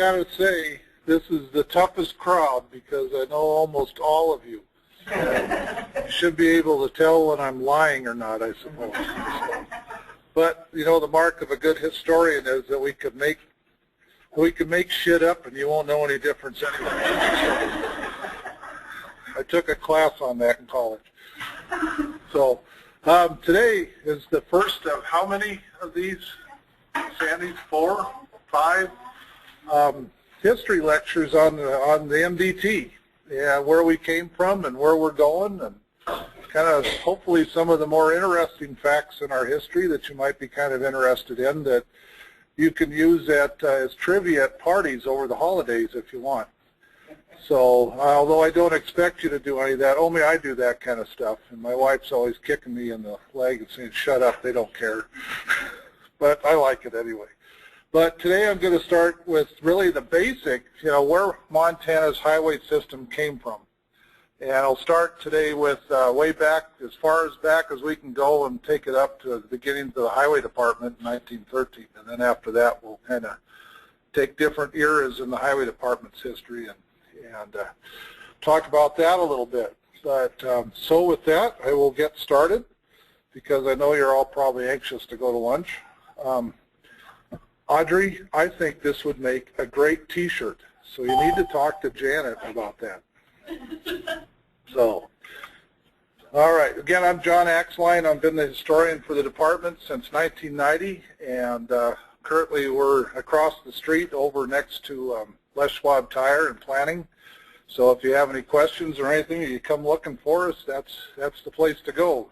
gotta say, this is the toughest crowd because I know almost all of you. You should be able to tell when I'm lying or not, I suppose. But you know, the mark of a good historian is that we can make shit up and you won't know any difference anyway. I took a class on that in college. So today is the first of how many of these, Sandy? 4, 5 history lectures on the MDT. Yeah, where we came from and where we're going, and kind of hopefully some of the more interesting facts in our history that you might be kind of interested in that you can use as trivia at parties over the holidays if you want. So although I don't expect you to do any of that, only I do that kind of stuff, and my wife's always kicking me in the leg and saying, shut up, they don't care. But I like it anyway. But today I'm going to start with really the basic, you know, where Montana's highway system came from. And I'll start today with way back, as far back as we can go, and take it up to the beginnings of the highway department in 1913. And then after that, we'll kind of take different eras in the highway department's history and talk about that a little bit. But so with that, I will get started because I know you're all probably anxious to go to lunch. Audrey, I think this would make a great T-shirt, so you need to talk to Janet about that. So, all right. Again, I'm Jon Axline. I've been the historian for the department since 1990, and currently we're across the street over next to Les Schwab Tire and Planning. So if you have any questions or anything, you come looking for us, that's the place to go.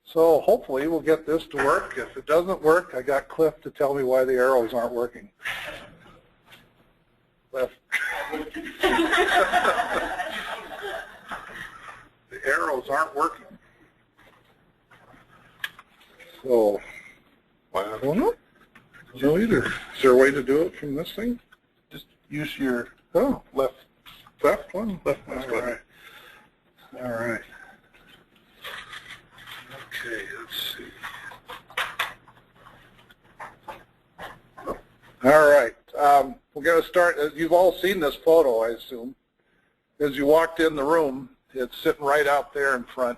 So hopefully we'll get this to work. If it doesn't work, I got Cliff to tell me why the arrows aren't working. Cliff. The arrows aren't working. So, I don't know. No either. Is there a way to do it from this thing? Just use your left one? Left one. All right. All right. Okay, let's see. All right, we're going to start. You've all seen this photo, I assume. As you walked in the room, it's sitting right out there in front.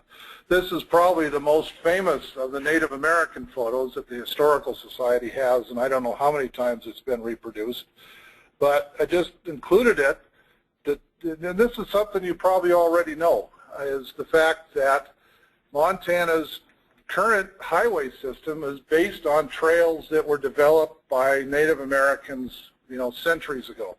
This is probably the most famous of the Native American photos that the Historical Society has, and I don't know how many times it's been reproduced. But I just included it. And this is something you probably already know, is the fact that Montana's current highway system is based on trails that were developed by Native Americans, you know, centuries ago.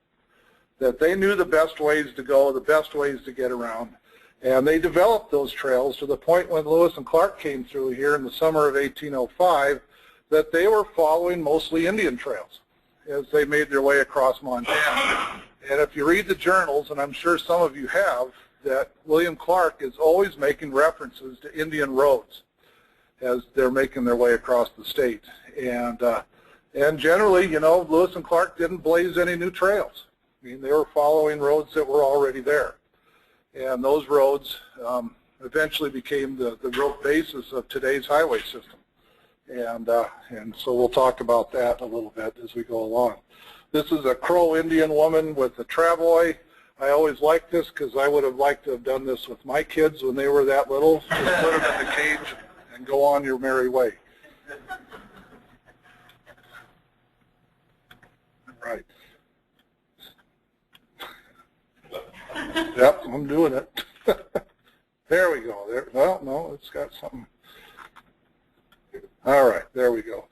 That they knew the best ways to go, the best ways to get around. And they developed those trails to the point when Lewis and Clark came through here in the summer of 1805 that they were following mostly Indian trails as they made their way across Montana. And if you read the journals, and I'm sure some of you have, that William Clark is always making references to Indian roads as they're making their way across the state. And generally, you know, Lewis and Clark didn't blaze any new trails. I mean, they were following roads that were already there. And those roads eventually became the real basis of today's highway system. And so we'll talk about that a little bit as we go along. This is a Crow Indian woman with a travois. I always liked this because I would have liked to have done this with my kids when they were that little. Just put them in the cage and go on your merry way. Right. Yep, I'm doing it. There we go. There. Well, no, it's got something. All right, there we go.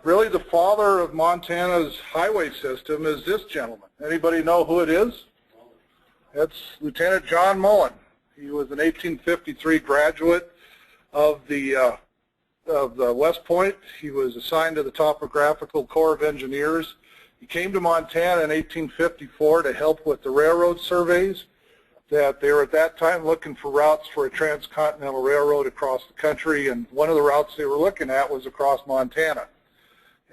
Really, the father of Montana's highway system is this gentleman. Anybody know who it is? That's Lieutenant John Mullen. He was an 1853 graduate of the West Point. He was assigned to the Topographical Corps of Engineers. He came to Montana in 1854 to help with the railroad surveys. That they were at that time looking for routes for a transcontinental railroad across the country, and one of the routes they were looking at was across Montana.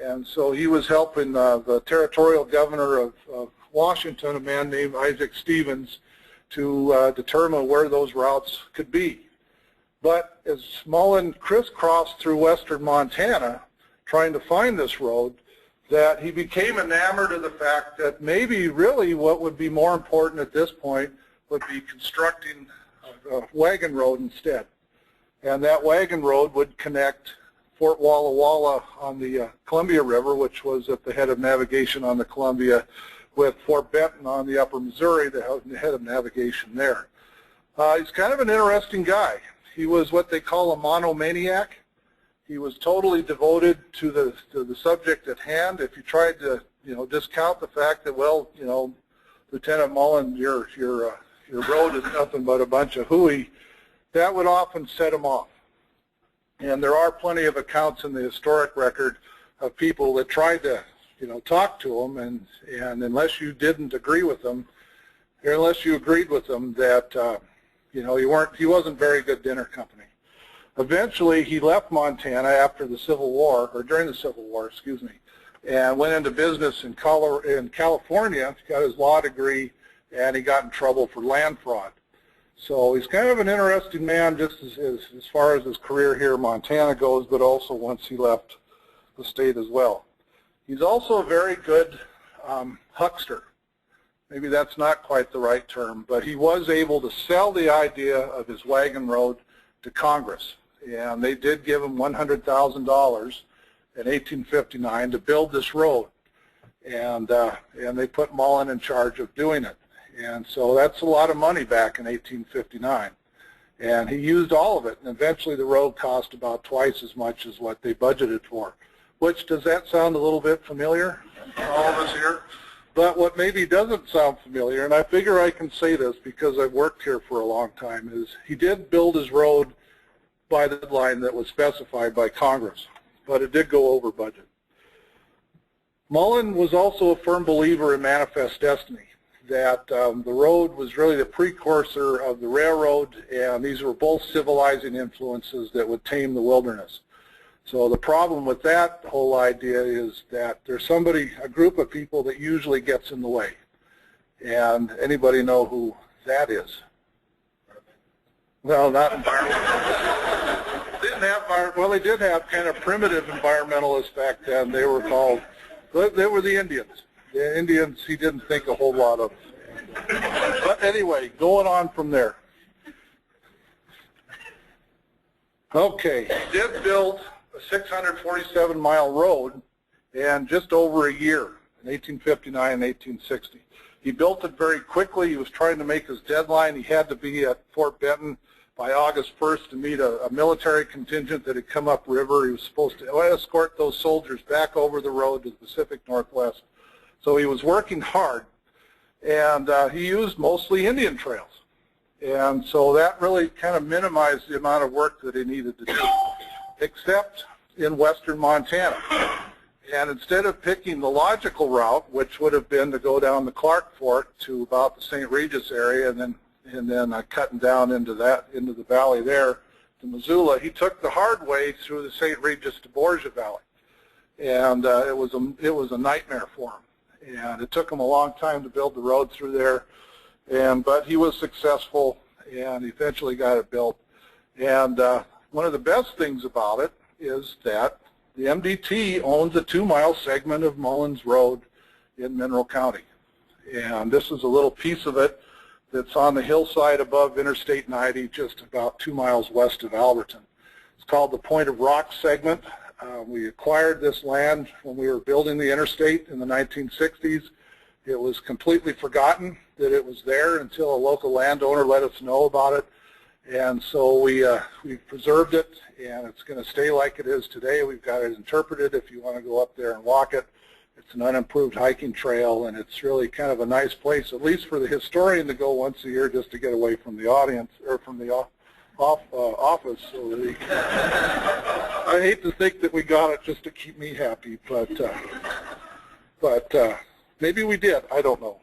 And so he was helping the territorial governor of Washington, a man named Isaac Stevens, to determine where those routes could be. But as Mullen crisscrossed through western Montana trying to find this road, that he became enamored of the fact that maybe really what would be more important at this point would be constructing a wagon road instead. And that wagon road would connect Fort Walla Walla on the Columbia River, which was at the head of navigation on the Columbia, with Fort Benton on the upper Missouri, the head of navigation there. He's kind of an interesting guy. He was what they call a monomaniac. He was totally devoted to the subject at hand. If you tried to, discount the fact that, well, Lieutenant Mullen, your road is nothing but a bunch of hooey, that would often set him off. And there are plenty of accounts in the historic record of people that tried to, talk to him, and unless you didn't agree with them, or unless you agreed with them, that he wasn't very good dinner company. Eventually, he left Montana after the Civil War, or during the Civil War, excuse me, and went into business in California, got his law degree, and he got in trouble for land fraud. So he's kind of an interesting man just as far as his career here in Montana goes, but also once he left the state as well. He's also a very good huckster. Maybe that's not quite the right term, but he was able to sell the idea of his wagon road to Congress. And they did give him $100,000 in 1859 to build this road. And they put Mullen in charge of doing it. And so that's a lot of money back in 1859. And he used all of it, and eventually the road cost about twice as much as what they budgeted for. Which, does that sound a little bit familiar for all of us here? But what maybe doesn't sound familiar, and I figure I can say this because I've worked here for a long time, is he did build his road by the deadline that was specified by Congress, but it did go over budget. Mullen was also a firm believer in manifest destiny, that the road was really the precursor of the railroad, and these were both civilizing influences that would tame the wilderness. So the problem with that whole idea is that there's a group of people that usually gets in the way. And anybody know who that is? Well, not environmentalists. They did have kind of primitive environmentalists back then. They were the Indians. The Indians he didn't think a whole lot of. But anyway, going on from there. Okay, he did build a 647-mile road in just over a year, in 1859 and 1860. He built it very quickly. He was trying to make his deadline. He had to be at Fort Benton by August 1st to meet a military contingent that had come up river. He was supposed to escort those soldiers back over the road to the Pacific Northwest. So he was working hard, and he used mostly Indian trails. And so that really kind of minimized the amount of work that he needed to do, except in western Montana. And instead of picking the logical route, which would have been to go down the Clark Fork to about the St. Regis area and then cutting down into the valley there to Missoula, he took the hard way through the St. Regis to Borgia Valley. And it was a nightmare for him. And it took him a long time to build the road through there. But he was successful and eventually got it built. And one of the best things about it is that the MDT owns a 2-mile segment of Mullins Road in Mineral County. And this is a little piece of it that's on the hillside above Interstate 90, just about 2 miles west of Alberton. It's called the Point of Rock segment. We acquired this land when we were building the interstate in the 1960s. It was completely forgotten that it was there until a local landowner let us know about it. And so we preserved it, and it's going to stay like it is today. We've got it interpreted if you want to go up there and walk it. It's an unimproved hiking trail, and it's really kind of a nice place, at least for the historian to go once a year just to get away from the audience, or from the office. So that he I hate to think that we got it just to keep me happy, but maybe we did. I don't know.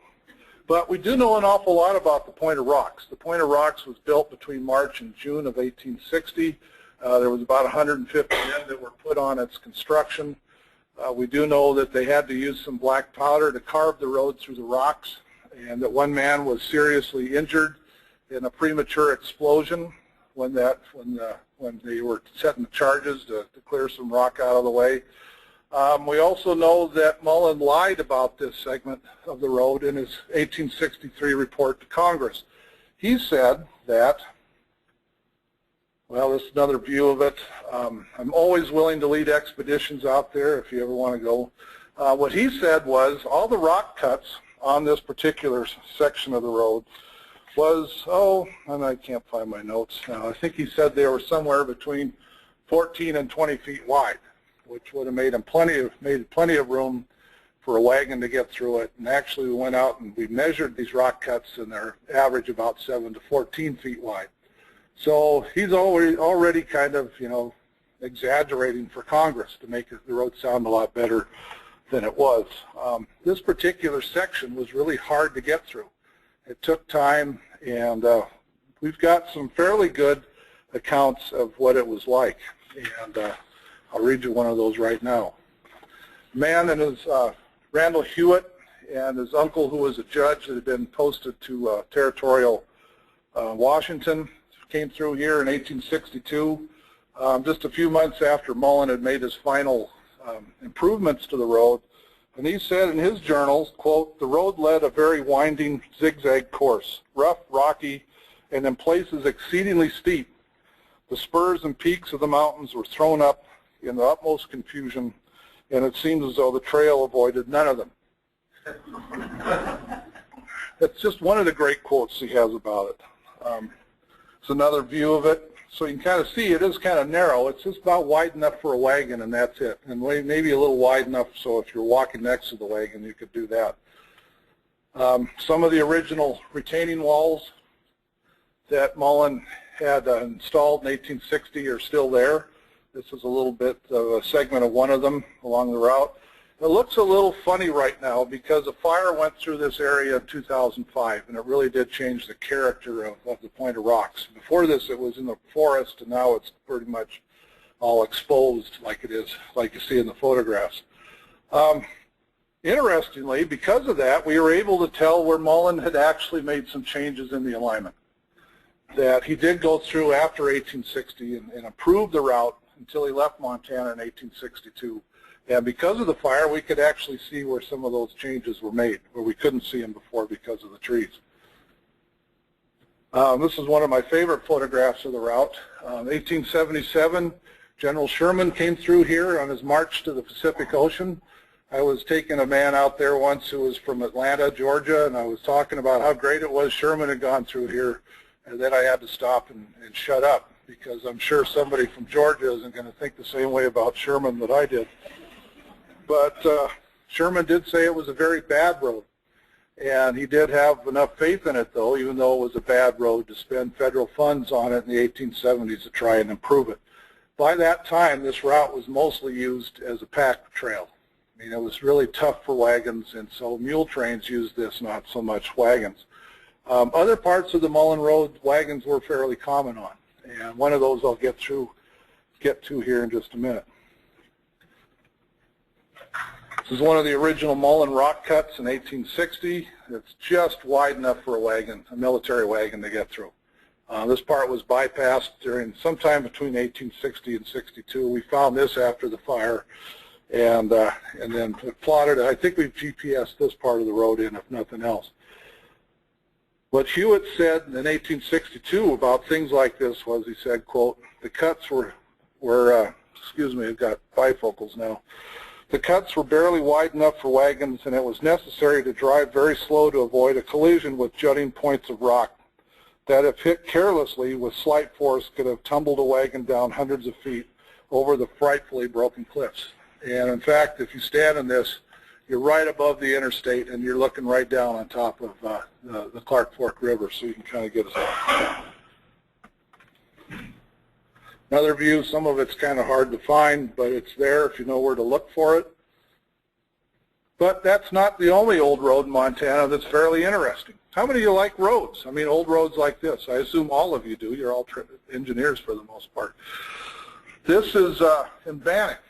But we do know an awful lot about the Point of Rocks. The Point of Rocks was built between March and June of 1860. There was about 150 men that were put on its construction. We do know that they had to use some black powder to carve the road through the rocks, and that one man was seriously injured in a premature explosion when they were setting the charges to clear some rock out of the way. We also know that Mullen lied about this segment of the road in his 1863 report to Congress. He said that, well, this is another view of it. I'm always willing to lead expeditions out there if you ever want to go. What he said was all the rock cuts on this particular section of the road was, and I can't find my notes now, I think he said they were somewhere between 14 and 20 feet wide, which would have made plenty of room for a wagon to get through it. And actually we went out and we measured these rock cuts, and they're average about 7 to 14 feet wide. So he's already kind of, exaggerating for Congress to make the road sound a lot better than it was. This particular section was really hard to get through. It took time, and we've got some fairly good accounts of what it was like. And I'll read you one of those right now. Man and his Randall Hewitt and his uncle, who was a judge that had been posted to territorial Washington, came through here in 1862, just a few months after Mullen had made his final improvements to the road. And he said in his journals, quote, "The road led a very winding zigzag course, rough, rocky, and in places exceedingly steep. The spurs and peaks of the mountains were thrown up in the utmost confusion, and it seemed as though the trail avoided none of them." That's just one of the great quotes he has about it. It's another view of it. So you can kind of see it is kind of narrow. It's just about wide enough for a wagon, and that's it. And maybe a little wide enough so if you're walking next to the wagon, you could do that. Some of the original retaining walls that Mullen had installed in 1860 are still there. This is a little bit of a segment of one of them along the route. It looks a little funny right now because a fire went through this area in 2005, and it really did change the character of the Point of Rocks. Before this, it was in the forest, and now it's pretty much all exposed like it is, like you see in the photographs. Interestingly, because of that, we were able to tell where Mullen had actually made some changes in the alignment. That he did go through after 1860 and improve the route until he left Montana in 1862. And because of the fire, we could actually see where some of those changes were made, where we couldn't see them before because of the trees. This is one of my favorite photographs of the route. 1877, General Sherman came through here on his march to the Pacific Ocean. I was taking a man out there once who was from Atlanta, Georgia, and I was talking about how great it was Sherman had gone through here, and then I had to stop and shut up, because I'm sure somebody from Georgia isn't going to think the same way about Sherman that I did. But Sherman did say it was a very bad road, and he did have enough faith in it, though, even though it was a bad road, to spend federal funds on it in the 1870s to try and improve it. By that time, this route was mostly used as a pack trail. I mean, it was really tough for wagons, and so mule trains used this, not so much wagons. Other parts of the Mullen Road, wagons were fairly common on, and one of those I'll get to here in just a minute. This is one of the original Mullen Rock cuts in 1860. It's just wide enough for a wagon, a military wagon, to get through. This part was bypassed during sometime between 1860 and 62. We found this after the fire, and then plotted it. I think we've GPSed this part of the road in, if nothing else. What Hewitt said in 1862 about things like this was, he said, quote, "The cuts were excuse me, I've got bifocals now. The cuts were barely wide enough for wagons, and it was necessary to drive very slow to avoid a collision with jutting points of rock that, if hit carelessly with slight force, could have tumbled a wagon down hundreds of feet over the frightfully broken cliffs." And in fact, if you stand in this, you're right above the interstate, and you're looking right down on top of the Clark Fork River, so you can kind of get a another view. Some of it's kind of hard to find, but it's there if you know where to look for it. But that's not the only old road in Montana that's fairly interesting. How many of you like roads? I mean, old roads like this. I assume all of you do. You're all engineers for the most part. This is in Bannock.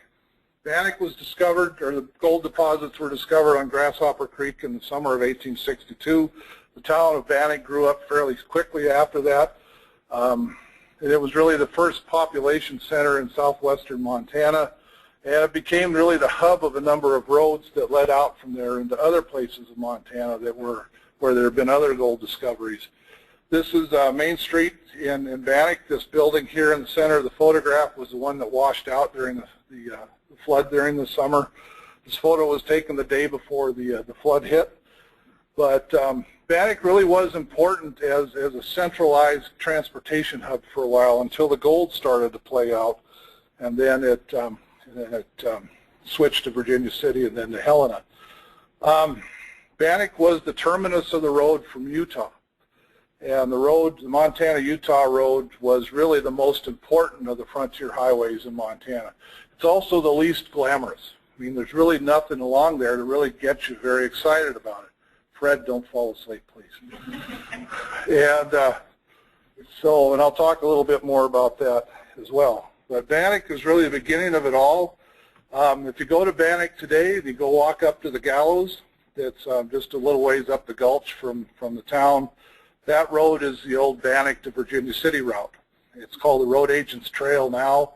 Bannock was discovered, or the gold deposits were discovered on Grasshopper Creek in the summer of 1862. The town of Bannock grew up fairly quickly after that. And it was really the first population center in southwestern Montana. And it became really the hub of a number of roads that led out from there into other places of Montana that were where there have been other gold discoveries. This is Main Street in Bannock. This building here in the center of the photograph was the one that washed out during the flood during the summer. This photo was taken the day before the flood hit. But Bannock really was important as a centralized transportation hub for a while until the gold started to play out, and then it switched to Virginia City and then to Helena. Bannock was the terminus of the road from Utah. And the road, the Montana-Utah road, was really the most important of the frontier highways in Montana. It's also the least glamorous. I mean, there's really nothing along there to really get you very excited about it. Fred, don't fall asleep, please. And and I'll talk a little bit more about that as well. But Bannock is really the beginning of it all. If you go to Bannock today, if you go walk up to the gallows, that's just a little ways up the gulch from the town. That road is the old Bannock to Virginia City route. It's called the Road Agents Trail now,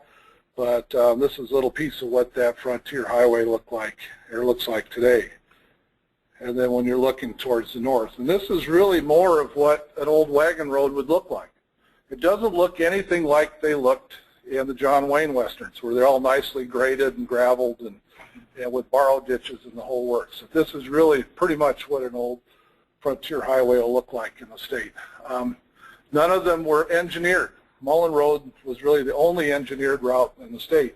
but this is a little piece of what that frontier highway looks like today. And then when you're looking towards the north. And this is really more of what an old wagon road would look like. It doesn't look anything like they looked in the John Wayne Westerns, where they're all nicely graded and graveled and with borrow ditches and the whole works. So this is really pretty much what an old frontier highway will look like in the state. None of them were engineered. Mullan Road was really the only engineered route in the state.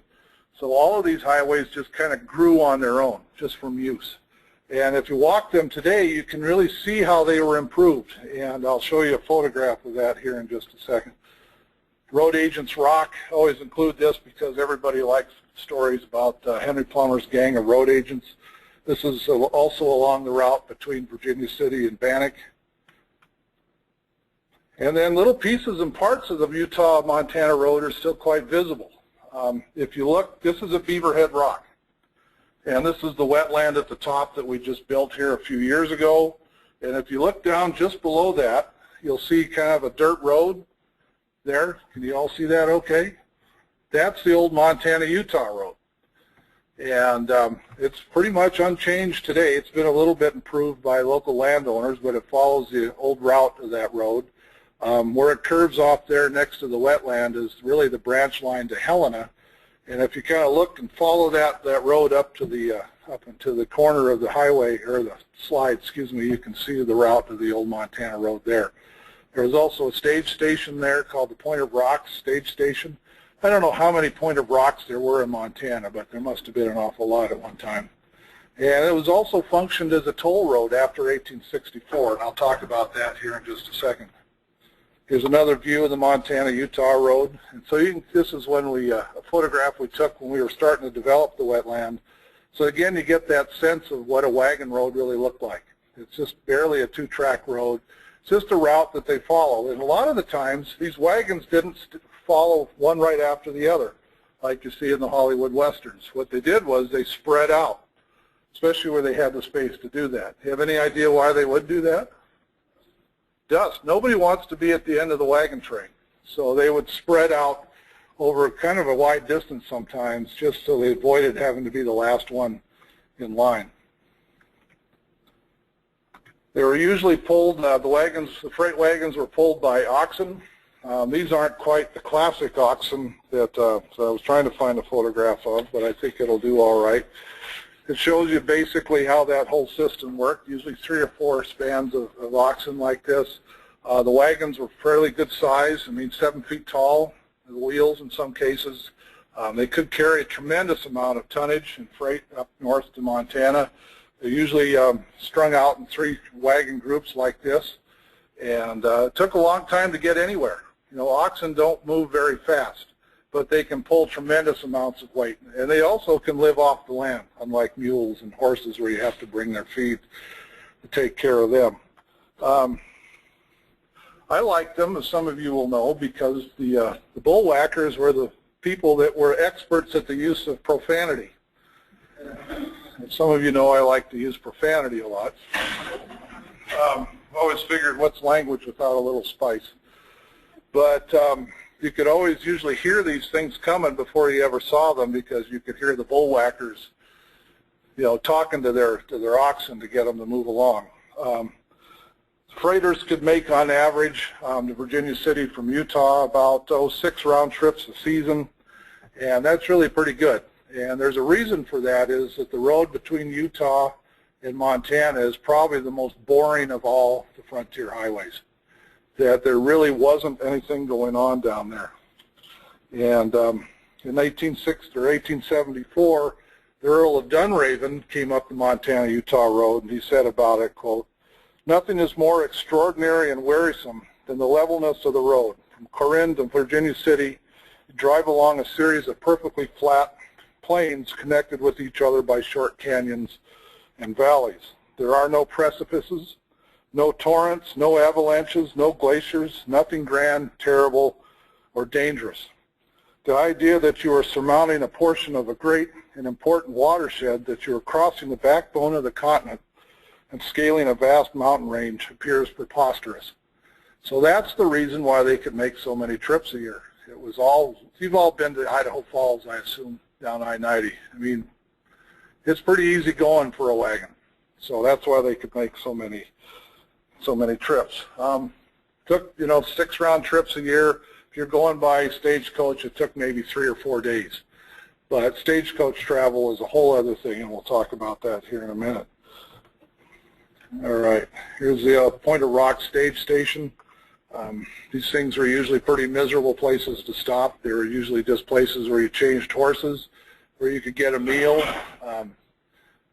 So all of these highways just kind of grew on their own, just from use. And if you walk them today, you can really see how they were improved. And I'll show you a photograph of that here in just a second. Road Agents Rock, always include this because everybody likes stories about Henry Plummer's gang of road agents. This is also along the route between Virginia City and Bannock. And then little pieces and parts of the Utah-Montana road are still quite visible. If you look, this is a Beaverhead Rock. And this is the wetland at the top that we just built here a few years ago. And if you look down just below that, you'll see kind of a dirt road there. Can you all see that okay? That's the old Montana-Utah road. And it's pretty much unchanged today. It's been a little bit improved by local landowners, but it follows the old route of that road. Where it curves off there next to the wetland is really the branch line to Helena. And if you kind of look and follow that road up into the corner of the highway, or the slide, excuse me, you can see the route of the old Montana road there. There's also a stage station there called the Point of Rocks Stage Station. I don't know how many Point of Rocks there were in Montana, but there must have been an awful lot at one time. And it was also functioned as a toll road after 1864, and I'll talk about that here in just a second. Here's another view of the Montana-Utah road. And so this is when a photograph we took when we were starting to develop the wetland. So again, you get that sense of what a wagon road really looked like. It's just barely a two-track road. It's just a route that they follow. And a lot of the times, these wagons didn't follow one right after the other, like you see in the Hollywood Westerns. What they did was they spread out, especially where they had the space to do that. You have any idea why they would do that? Dust. Nobody wants to be at the end of the wagon train. So they would spread out over kind of a wide distance sometimes, just so they avoided having to be the last one in line. They were usually pulled, the freight wagons were pulled by oxen. These aren't quite the classic oxen that so I was trying to find a photograph of, but I think it'll do all right. It shows you basically how that whole system worked, usually 3 or 4 spans of oxen like this. The wagons were fairly good size, 7 feet tall, the wheels in some cases. They could carry a tremendous amount of tonnage and freight up north to Montana. They're usually strung out in 3 wagon groups like this, and it took a long time to get anywhere. Oxen don't move very fast, but they can pull tremendous amounts of weight. And they also can live off the land, unlike mules and horses where you have to bring their feed to take care of them. I like them, as some of you will know, because the bullwhackers were the people that were experts at the use of profanity. And some of you know I like to use profanity a lot. I've always figured, what's language without a little spice? But you could always usually hear these things coming before you ever saw them, because you could hear the bullwhackers, you know, talking to their oxen to get them to move along. Freighters could make on average to Virginia City from Utah about 6 round trips a season, and that's really pretty good. And there's a reason for that, is that the road between Utah and Montana is probably the most boring of all the frontier highways, that there really wasn't anything going on down there. And in 1860 or 1874, the Earl of Dunraven came up the Montana-Utah road, and he said about it, quote, "Nothing is more extraordinary and wearisome than the levelness of the road. From Corinne to Virginia City, you drive along a series of perfectly flat plains connected with each other by short canyons and valleys. There are no precipices, no torrents, no avalanches, no glaciers, nothing grand, terrible, or dangerous. The idea that you are surmounting a portion of a great and important watershed, that you are crossing the backbone of the continent and scaling a vast mountain range, appears preposterous." So that's the reason why they could make so many trips a year. It was all, you've all been to Idaho Falls, I assume, down I-90. I mean, it's pretty easy going for a wagon. So that's why they could make so many trips. Took, you know, 6 round trips a year. If you're going by Stagecoach, it took maybe 3 or 4 days. But Stagecoach travel is a whole other thing, and we'll talk about that here in a minute. All right, here's the Point of Rock stage station. These things are usually pretty miserable places to stop. They were usually just places where you changed horses, where you could get a meal.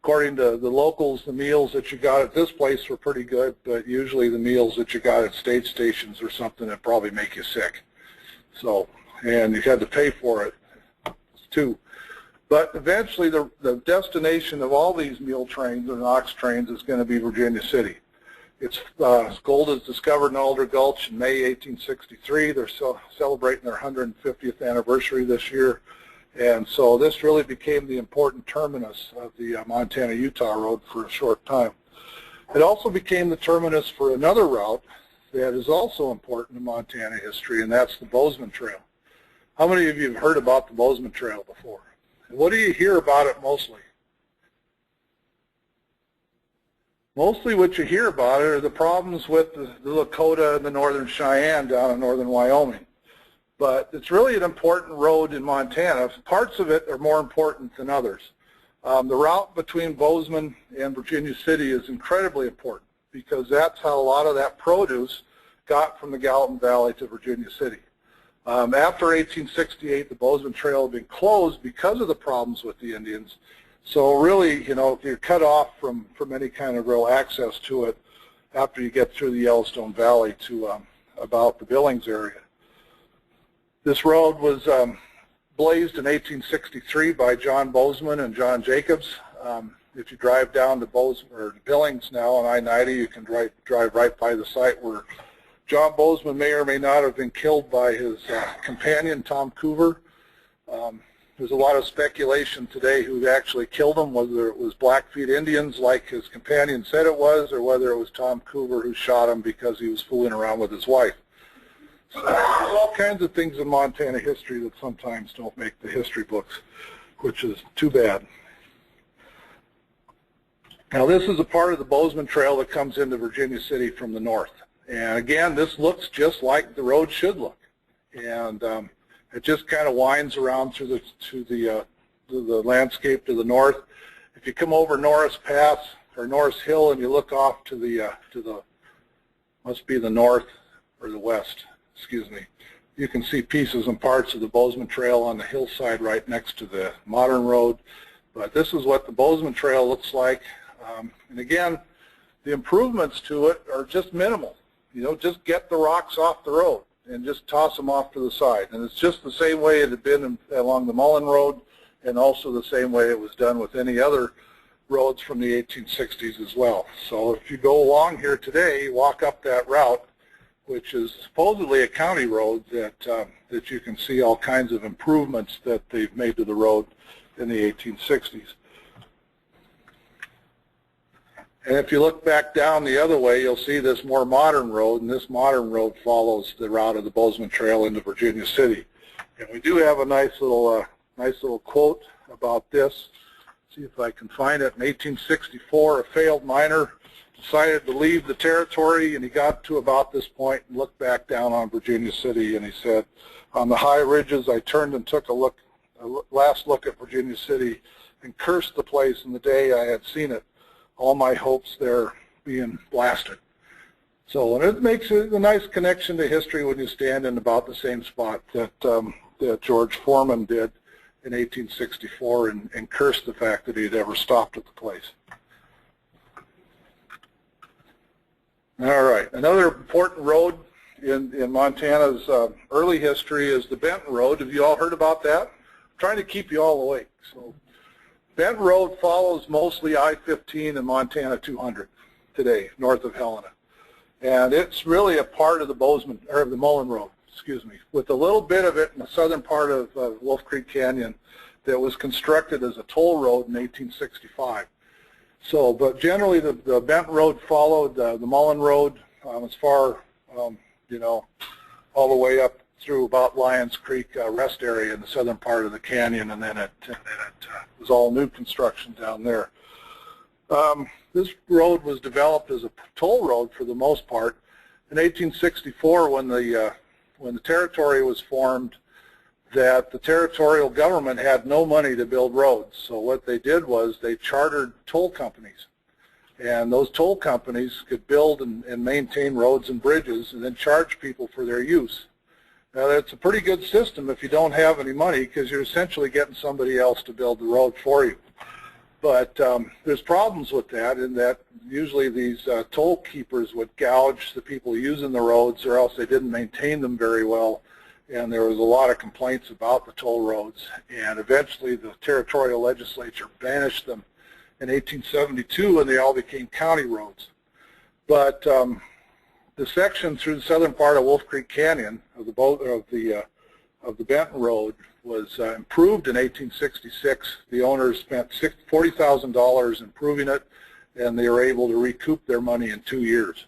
According to the locals, the meals that you got at this place were pretty good, but usually the meals that you got at stage stations were something that probably make you sick. So, and you had to pay for it too. But eventually the destination of all these mule trains and ox trains is going to be Virginia City. It's gold is discovered in Alder Gulch in May 1863. They're celebrating their 150th anniversary this year. And so this really became the important terminus of the Montana-Utah road for a short time. It also became the terminus for another route that is also important in Montana history, and that's the Bozeman Trail. How many of you have heard about the Bozeman Trail before? And what do you hear about it mostly? Mostly what you hear about it are the problems with the Lakota and the Northern Cheyenne down in northern Wyoming. But it's really an important road in Montana. Parts of it are more important than others. The route between Bozeman and Virginia City is incredibly important, because that's how a lot of that produce got from the Gallatin Valley to Virginia City. After 1868, the Bozeman Trail had been closed because of the problems with the Indians. So really, you know, you're cut off from any kind of real access to it after you get through the Yellowstone Valley to about the Billings area. This road was blazed in 1863 by John Bozeman and John Jacobs. If you drive down to Bozeman or Billings now on I-90, you can drive right by the site where John Bozeman may or may not have been killed by his companion, Tom Coover. There's a lot of speculation today who actually killed him, whether it was Blackfeet Indians like his companion said it was, or whether it was Tom Coover who shot him because he was fooling around with his wife. So there's all kinds of things in Montana history that sometimes don't make the history books, which is too bad. Now this is a part of the Bozeman Trail that comes into Virginia City from the north. And again, this looks just like the road should look. And it just kind of winds around through the landscape to the north. If you come over Norris Pass or Norris Hill and you look off to the must be the north or the west, excuse me, you can see pieces and parts of the Bozeman Trail on the hillside right next to the modern road. But this is what the Bozeman Trail looks like. And again, the improvements to it are just minimal. You know, just get the rocks off the road and just toss them off to the side. And it's just the same way it had been along the Mullen Road, and also the same way it was done with any other roads from the 1860s as well. So if you go along here today, walk up that route, which is supposedly a county road, that you can see all kinds of improvements that they've made to the road in the 1860s. And if you look back down the other way, you'll see this more modern road, and this modern road follows the route of the Bozeman Trail into Virginia City. And we do have a nice little quote about this. See if I can find it. In 1864, a failed miner decided to leave the territory, and he got to about this point and looked back down on Virginia City, and he said, "On the high ridges, I turned and took a last look at Virginia City and cursed the place in the day I had seen it, all my hopes there being blasted." So, and it makes a nice connection to history when you stand in about the same spot that George Foreman did in 1864 and cursed the fact that he had ever stopped at the place. All right, another important road in Montana's early history is the Benton Road. Have you all heard about that? I'm trying to keep you all awake. So, Benton Road follows mostly I-15 and Montana 200 today, north of Helena. And it's really a part of the Mullan Road, excuse me, with a little bit of it in the southern part of Wolf Creek Canyon that was constructed as a toll road in 1865. So, but generally the Benton Road followed the Mullan Road as far, you know, all the way up through about Lyons Creek rest area in the southern part of the canyon, and then it was all new construction down there. This road was developed as a toll road for the most part. In 1864, when the territory was formed, that the territorial government had no money to build roads. So what they did was they chartered toll companies. And those toll companies could build and maintain roads and bridges and then charge people for their use. Now that's a pretty good system if you don't have any money, because you're essentially getting somebody else to build the road for you. But there's problems with that, in that usually these toll keepers would gouge the people using the roads, or else they didn't maintain them very well. And there was a lot of complaints about the toll roads, and eventually the territorial legislature banished them in 1872, and they all became county roads. But the section through the southern part of Wolf Creek Canyon of the Benton Road was improved in 1866. The owners spent $40,000 improving it, and they were able to recoup their money in 2 years.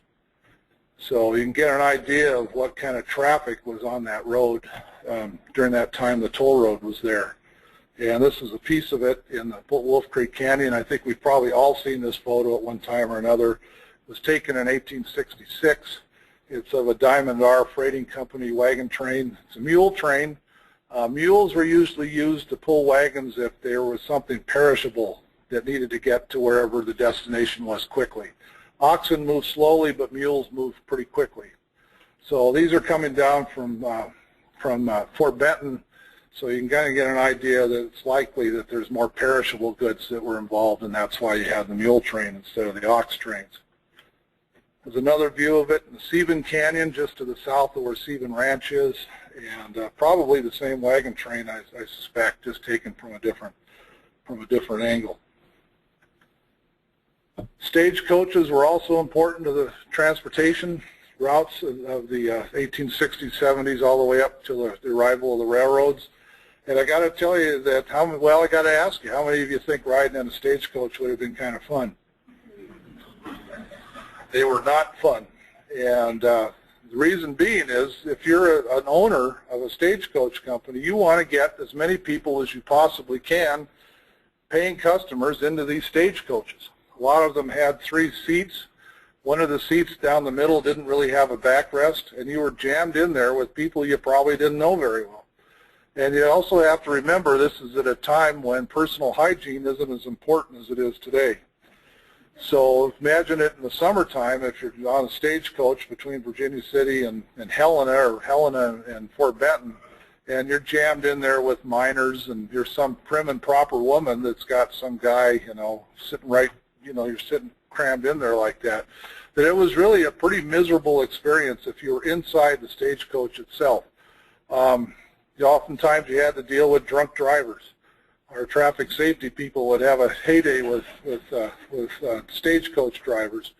So you can get an idea of what kind of traffic was on that road during that time the toll road was there. And this is a piece of it in the Wolf Creek Canyon. I think we've probably all seen this photo at one time or another. It was taken in 1866. It's of a Diamond R freighting company wagon train. It's a mule train. Mules were usually used to pull wagons if there was something perishable that needed to get to wherever the destination was quickly. Oxen move slowly, but mules move pretty quickly. So these are coming down from Fort Benton, so you can kind of get an idea that it's likely that there's more perishable goods that were involved, and that's why you have the mule train instead of the ox trains. There's another view of it in the Seaven Canyon, just to the south of where Seaven Ranch is, and probably the same wagon train, I suspect, just taken from a different angle. Stagecoaches were also important to the transportation routes of the 1860s, 70s, all the way up to the arrival of the railroads. And I got to tell you that, I got to ask you, how many of you think riding in a stagecoach would have been kind of fun? They were not fun. And the reason being is, if you're an owner of a stagecoach company, you want to get as many people as you possibly can, paying customers, into these stagecoaches. A lot of them had 3 seats. One of the seats down the middle didn't really have a backrest, and you were jammed in there with people you probably didn't know very well. And you also have to remember, this is at a time when personal hygiene isn't as important as it is today. So imagine it in the summertime, if you're on a stagecoach between Virginia City and Helena, or Helena and Fort Benton, and you're jammed in there with miners, and you're some prim and proper woman that's got some guy, sitting right, you're sitting crammed in there like that, that it was really a pretty miserable experience if you were inside the stagecoach itself. Oftentimes you had to deal with drunk drivers. Our traffic safety people would have a heyday with stagecoach drivers.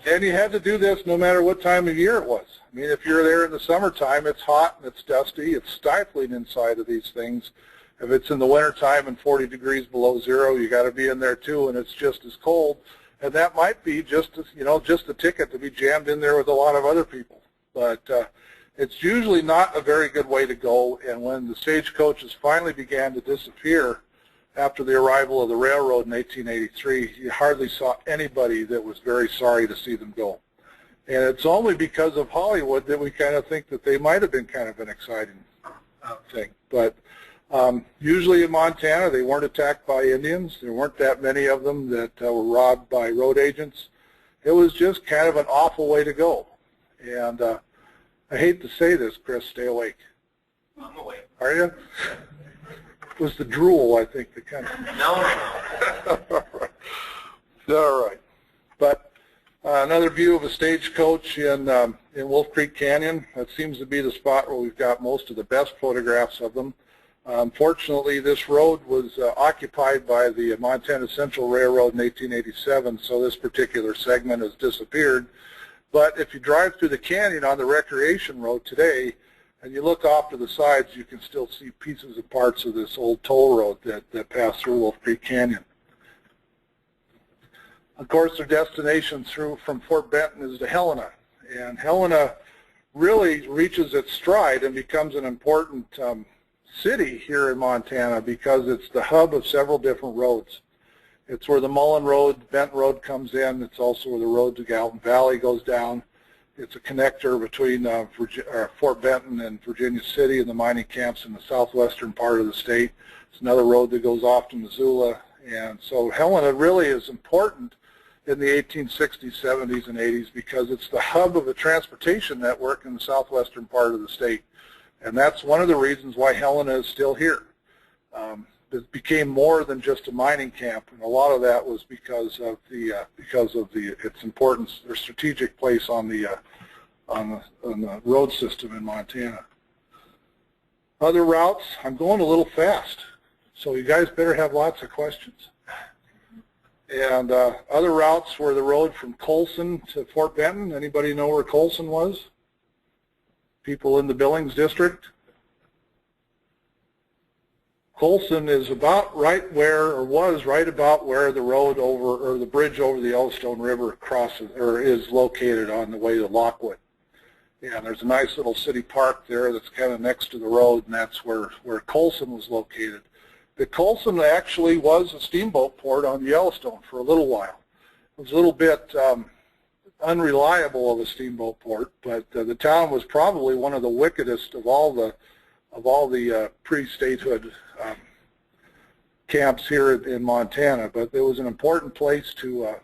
And you had to do this no matter what time of year it was. I mean, if you're there in the summertime, it's hot and it's dusty, it's stifling inside of these things. If it's in the wintertime and 40 degrees below zero, you got to be in there too, and it's just as cold. And that might be just, just a ticket to be jammed in there with a lot of other people. But it's usually not a very good way to go. And when the stagecoaches finally began to disappear after the arrival of the railroad in 1883, you hardly saw anybody that was very sorry to see them go. And it's only because of Hollywood that we kind of think that they might have been kind of an exciting thing. But usually in Montana, they weren't attacked by Indians. There weren't that many of them that were robbed by road agents. It was just kind of an awful way to go. And I hate to say this, Chris, stay awake. I'm awake. Are you? It was the drool, I think, that kind of... No. All right. But another view of a stagecoach in Wolf Creek Canyon. That seems to be the spot where we've got most of the best photographs of them. Unfortunately, this road was occupied by the Montana Central Railroad in 1887, so this particular segment has disappeared. But if you drive through the canyon on the recreation road today, and you look off to the sides, you can still see pieces and parts of this old toll road that passed through Wolf Creek Canyon. Of course, their destination from Fort Benton is to Helena, and Helena really reaches its stride and becomes an important city here in Montana because it's the hub of several different roads. It's where the Mullan Road, Benton Road comes in. It's also where the road to Gallatin Valley goes down. It's a connector between Fort Benton and Virginia City and the mining camps in the southwestern part of the state. It's another road that goes off to Missoula. And so Helena really is important in the 1860s, 70s, and 80s because it's the hub of a transportation network in the southwestern part of the state. And that's one of the reasons why Helena is still here. It became more than just a mining camp, and a lot of that was because of its importance, or strategic place on the road system in Montana. Other routes, I'm going a little fast, so you guys better have lots of questions. And other routes were the road from Colson to Fort Benton. Anybody know where Colson was? People in the Billings district? Colson is about right where, or was right about where the road over, or the bridge over the Yellowstone River crosses, or is located on the way to Lockwood. And there's a nice little city park there that's kind of next to the road, and that's where Colson was located. The Colson actually was a steamboat port on the Yellowstone for a little while. It was a little bit unreliable of a steamboat port, but the town was probably one of the wickedest of all the pre-statehood camps here in Montana. But it was an important place well,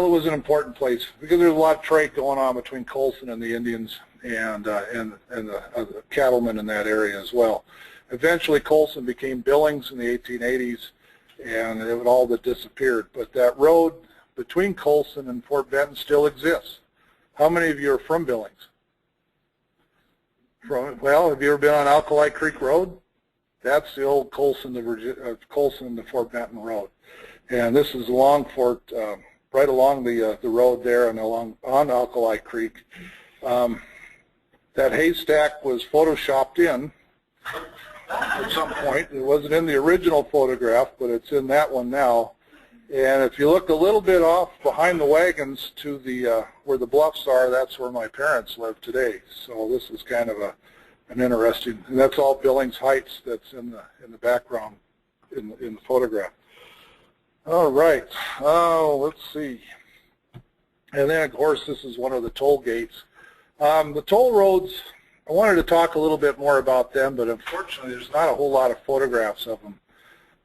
it was an important place because there's a lot of trade going on between Colson and the Indians and the cattlemen in that area as well. Eventually, Colson became Billings in the 1880s, and it all but disappeared. But that road between Colson and Fort Benton still exists. How many of you are from Billings? Well, have you ever been on Alkali Creek Road? That's the old Colson to Fort Benton Road, and this is along right along the road there and on Alkali Creek. That haystack was photoshopped in at some point. It wasn't in the original photograph, but it's in that one now. And if you look a little bit off behind the wagons to the where the bluffs are, that's where my parents live today. So this is kind of an interesting, and that's all Billings Heights that's in the background in the photograph. All right. Let's see. And then of course this is one of the toll gates. The toll roads, I wanted to talk a little bit more about them, but unfortunately there's not a whole lot of photographs of them.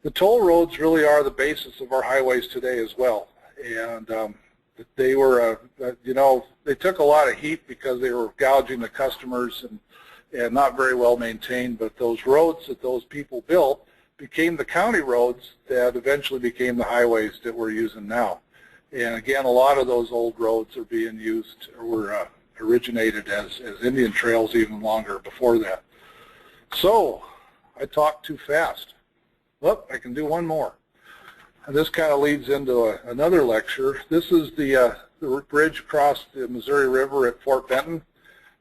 The toll roads really are the basis of our highways today as well, and they were, they took a lot of heat because they were gouging the customers and not very well maintained, but those roads that those people built became the county roads that eventually became the highways that we're using now. And again, a lot of those old roads are being used, or were originated as Indian trails even longer before that. So, I talked too fast. Well, I can do one more. And this kind of leads into another lecture. This is the bridge across the Missouri River at Fort Benton.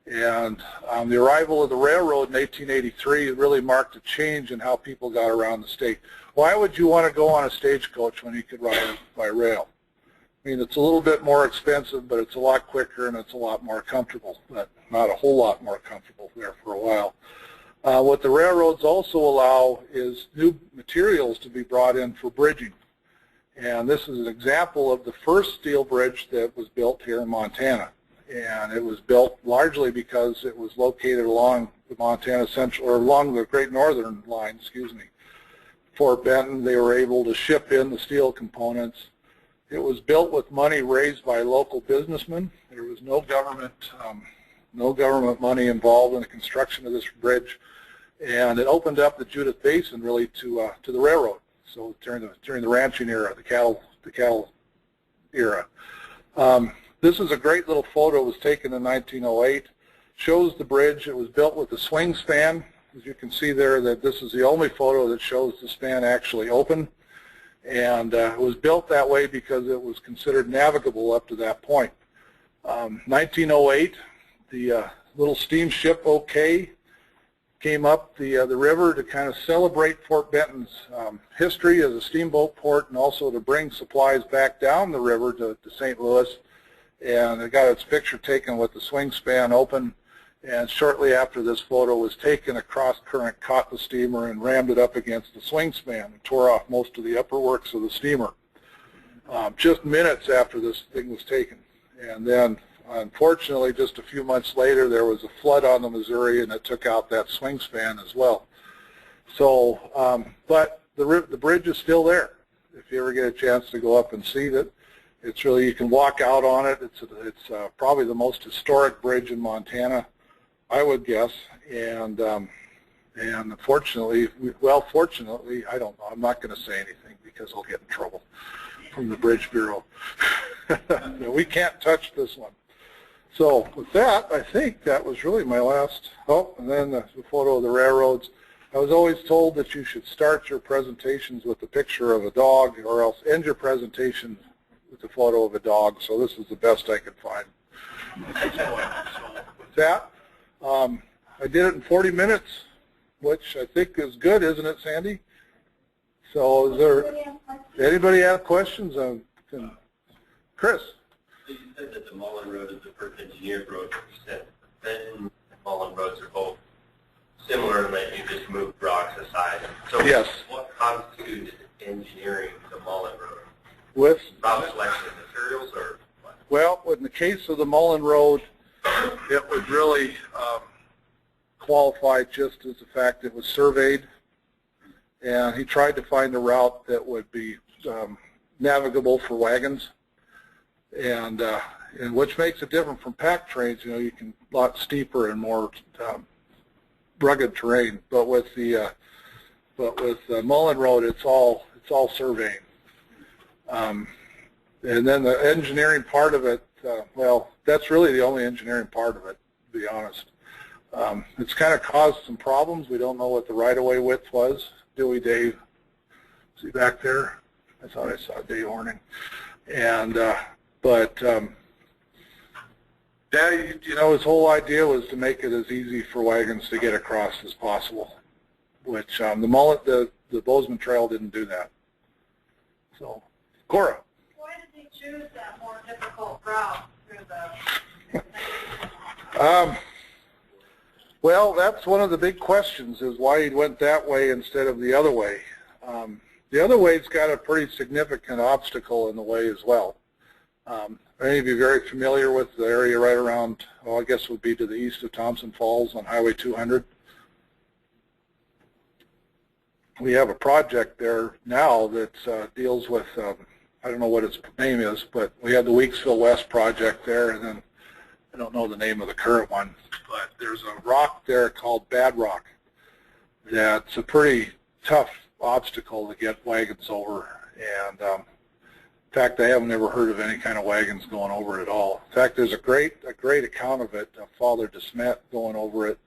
And the arrival of the railroad in 1883 really marked a change in how people got around the state. Why would you want to go on a stagecoach when you could ride by rail? I mean, it's a little bit more expensive, but it's a lot quicker and it's a lot more comfortable, but not a whole lot more comfortable there for a while. What the railroads also allow is new materials to be brought in for bridging. And this is an example of the first steel bridge that was built here in Montana. And it was built largely because it was located along the Montana Central, or along the Great Northern Line, excuse me. Fort Benton, they were able to ship in the steel components. It was built with money raised by local businessmen. There was no government money involved in the construction of this bridge, and it opened up the Judith Basin really to the railroad. So during the ranching era, the cattle era. This is a great little photo. It was taken in 1908. Shows the bridge. It was built with a swing span. As you can see there, that this is the only photo that shows the span actually open. And it was built that way because it was considered navigable up to that point. 1908, the little steamship OK came up the river to kind of celebrate Fort Benton's history as a steamboat port, and also to bring supplies back down the river to St. Louis. And it got its picture taken with the swing span open, and shortly after this photo was taken, a cross current caught the steamer and rammed it up against the swing span and tore off most of the upper works of the steamer just minutes after this thing was taken. And then unfortunately just a few months later there was a flood on the Missouri, and it took out that swing span as well. So but the bridge is still there if you ever get a chance to go up and see it. It's really, you can walk out on it. It's probably the most historic bridge in Montana, I would guess. And fortunately, fortunately, I don't know. I'm not going to say anything because I'll get in trouble from the Bridge Bureau. We can't touch this one. So with that, I think that was really my last. Oh, and then the photo of the railroads. I was always told that you should start your presentations with a picture of a dog, or else end your presentation with a photo of a dog. So this is the best I could find. So with that, I did it in 40 minutes, which I think is good, isn't it, Sandy? So is there anybody have questions? Chris? So you said that the Mullen Road is the first engineered road. You said Benton and Mullen Roads are both similar in that you just moved rocks aside. So yes. What constitutes engineering the Mullen Road? With Route selection of materials, or what? Well, in the case of the Mullen Road, it would really qualify just as the fact it was surveyed, and he tried to find a route that would be navigable for wagons, and which makes it different from pack trains. You know, you can a lot steeper and more rugged terrain, but with the Mullen Road, it's all surveying. And then the engineering part of it, well, that's really the only engineering part of it, to be honest. It's kind of caused some problems. We don't know what the right-of-way width was. Dewey Dave, see back there? I thought I saw Dave Horning. And, yeah, you know, his whole idea was to make it as easy for wagons to get across as possible, which the Bozeman Trail didn't do that. So, Cora. Why did he choose that more difficult route through the... Well, that's one of the big questions, is why he went that way instead of the other way. The other way's got a pretty significant obstacle in the way as well. Many of you very familiar with the area right around, well, I guess it would be to the east of Thompson Falls on Highway 200. We have a project there now that deals with, I don't know what its name is, but we have the Weeksville West project there, and then I don't know the name of the current one, but there's a rock there called Bad Rock that's a pretty tough obstacle to get wagons over, and in fact, I haven't ever heard of any kind of wagons going over it at all. In fact, there's a great account of it, Father DeSmet going over it,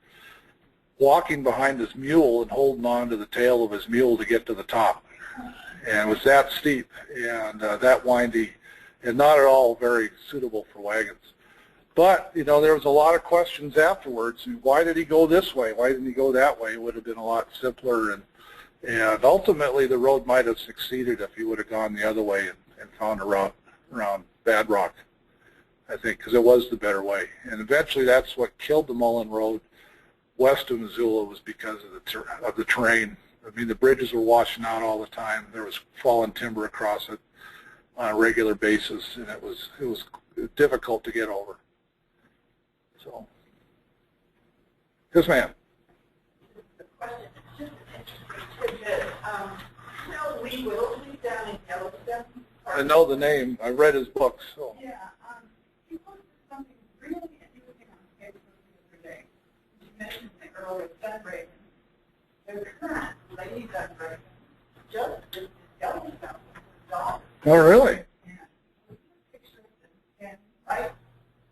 walking behind his mule and holding on to the tail of his mule to get to the top. And it was that steep and that windy and not at all very suitable for wagons. But, you know, there was a lot of questions afterwards. Why did he go this way? Why didn't he go that way? It would have been a lot simpler, and ultimately the road might have succeeded if he would have gone the other way and found a route around Bad Rock, I think, because it was the better way. And eventually that's what killed the Mullen Road west of Missoula, was because of the terrain. I mean, the bridges were washing out all the time. There was fallen timber across it on a regular basis, and it was difficult to get over. So, yes, ma'am. The question is just an interesting tidbit. You know Lee Willoughby down in Yellowstone? I know the name. I read his books. So. Yeah, he posted something really interesting on Facebook the other day. He mentioned the earlier fundraising. The current lady fundraising just in Yellowstone with her daughter. Oh, really? Yeah. Pictures and right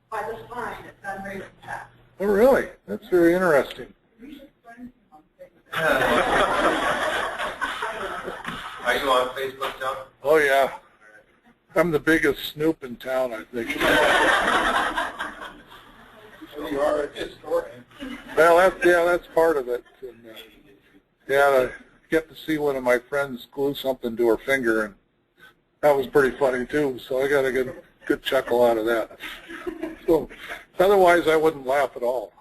by the sign at fundraising path. Oh, really? That's very interesting. We should friend him on Facebook. Are you on Facebook, John? Oh, yeah. I'm the biggest snoop in town, I think. So you are a historian. Well, that's part of it. And, I get to see one of my friends glue something to her finger, and that was pretty funny too. So I got a good chuckle out of that. So otherwise, I wouldn't laugh at all.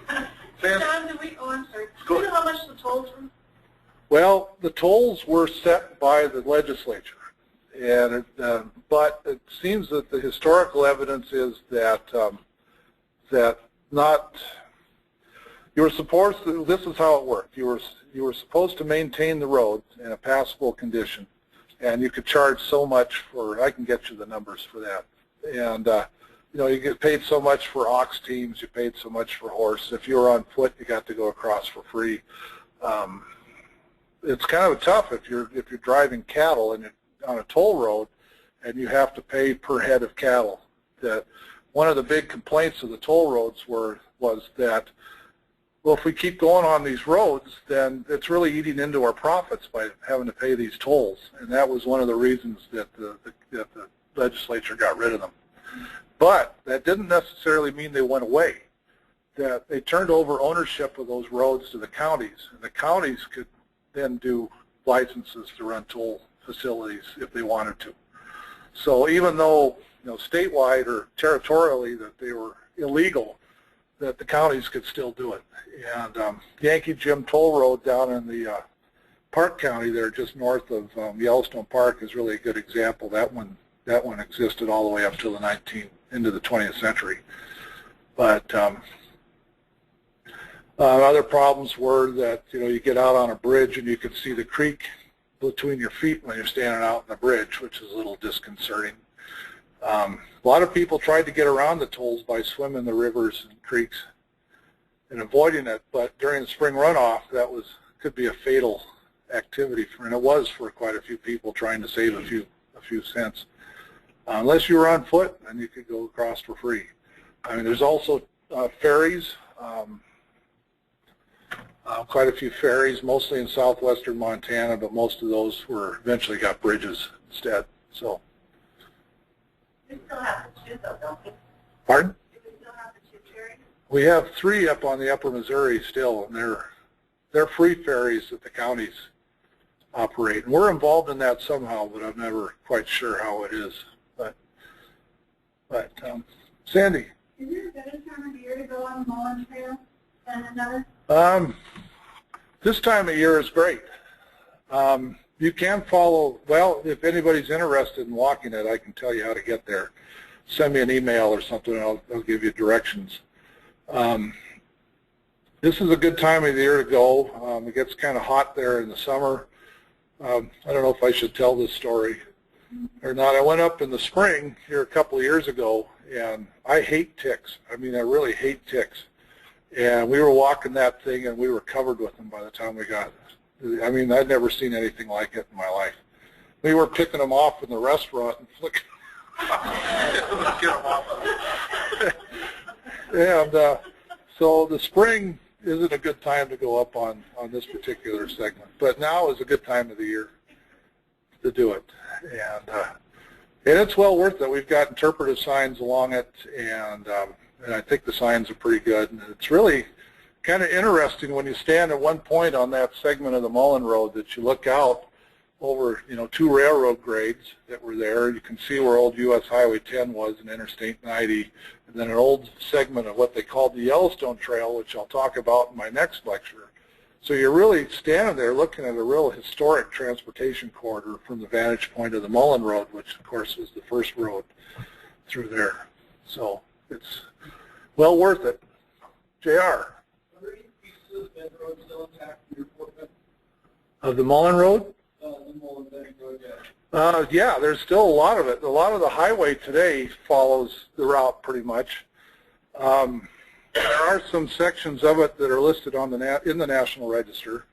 John, I'm sorry. Do you know how much the tolls were? Well, the tolls were set by the legislature, and but it seems that the historical evidence is that you were supposed to. This is how it worked. You were supposed to maintain the road in a passable condition, and you could charge so much for. I can get you the numbers for that, and you know, you get paid so much for ox teams. You paid so much for horse. If you were on foot, you got to go across for free. It's kind of tough if you're driving cattle and you're on a toll road, and you have to pay per head of cattle. That one of the big complaints of the toll roads was that, well, if we keep going on these roads, then it's really eating into our profits by having to pay these tolls, and that was one of the reasons that the legislature got rid of them. But that didn't necessarily mean they went away. That they turned over ownership of those roads to the counties, and the counties could then do licenses to run toll facilities if they wanted to. So even though, you know, statewide or territorially that they were illegal, that the counties could still do it. And Yankee Jim Toll Road down in the Park County there, just north of Yellowstone Park, is really a good example. That one existed all the way up till into the 20th century. But other problems were that, you know, you get out on a bridge and you can see the creek between your feet when you're standing out on the bridge, which is a little disconcerting. A lot of people tried to get around the tolls by swimming the rivers and creeks and avoiding it, but during the spring runoff, that could be a fatal activity and it was for quite a few people trying to save a few cents. Unless you were on foot, then you could go across for free. I mean, there's also ferries. Quite a few ferries, mostly in southwestern Montana, but most of those eventually got bridges instead. So. We still have the two, though, don't we? Pardon? Do we still have the two ferries? We have 3 up on the upper Missouri still, and they're free ferries that the counties operate. And we're involved in that somehow, but I'm never quite sure how it is. But Sandy. Is there a better time of year to go on the Mullan Trail than another? This time of year is great. You can follow, well, if anybody's interested in walking it, I can tell you how to get there. Send me an email or something, and I'll give you directions. This is a good time of the year to go. It gets kind of hot there in the summer. I don't know if I should tell this story or not. I went up in the spring here a couple of years ago, and I hate ticks. I mean, I really hate ticks. And we were walking that thing, and we were covered with them by the time we got. I mean, I'd never seen anything like it in my life. We were picking them off in the restaurant and flicking them off. And so the spring isn't a good time to go up on this particular segment, but now is a good time of the year to do it. And And it's well worth it. We've got interpretive signs along it, and I think the signs are pretty good. And it's really kind of interesting when you stand at one point on that segment of the Mullan Road that you look out over, 2 railroad grades that were there. You can see where old U.S. Highway 10 was and Interstate 90, and then an old segment of what they called the Yellowstone Trail, which I'll talk about in my next lecture. So you're really standing there looking at a real historic transportation corridor from the vantage point of the Mullan Road, which of course was the first road through there. So it's well worth it. JR. Are there any pieces of Benton Road still intact in your footprint? Of the Mullan Road? The Mullan Road, yeah. Yeah, there's still a lot of it. A lot of the highway today follows the route pretty much. There are some sections of it that are listed on in the National Register,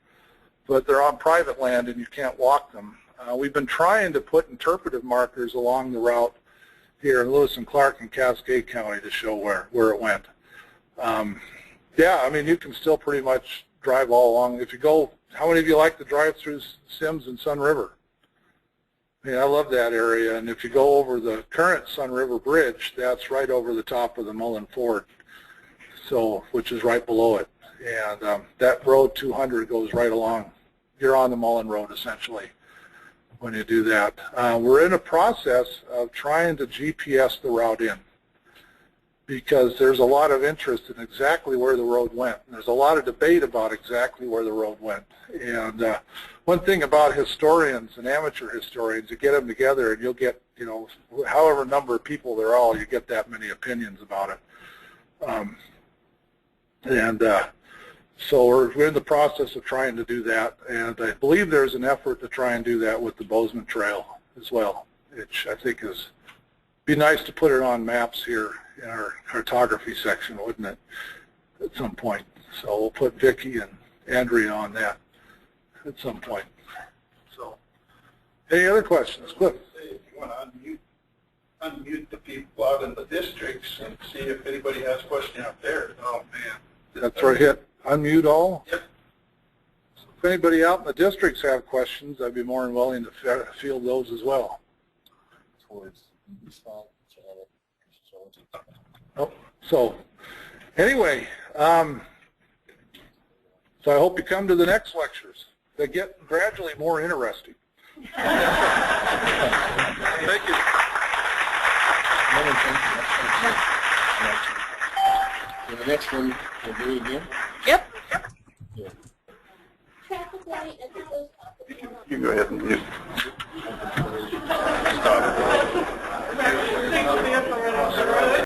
but they're on private land and you can't walk them. We've been trying to put interpretive markers along the route here in Lewis and Clark and Cascade County to show where it went. Yeah, I mean, you can still pretty much drive all along. If you go, how many of you like to drive through Sims and Sun River? Yeah, I love that area. And if you go over the current Sun River Bridge, that's right over the top of the Mullan Ford, so which is right below it. And that road 200 goes right along. You're on the Mullan Road essentially when you do that. We're in a process of trying to GPS the route in, because there's a lot of interest in exactly where the road went. There's a lot of debate about exactly where the road went. And one thing about historians and amateur historians, you get them together and you'll get, however number of people there are, you get that many opinions about it. So we're in the process of trying to do that. And I believe there's an effort to try and do that with the Bozeman Trail as well, which I think is be nice to put it on maps here in our cartography section, wouldn't it, at some point? So we'll put Vicki and Andrea on that at some point. So, any other questions? Cliff? If you want to unmute the people out in the districts and see if anybody has a question out there. Oh, man. That's right, hit unmute all? Yep. So if anybody out in the districts have questions, I'd be more than willing to field those as well. Oh, so anyway, so I hope you come to the next lectures. They get gradually more interesting. Thank you. The next one will do again? Yep. You go ahead and mute. Stop.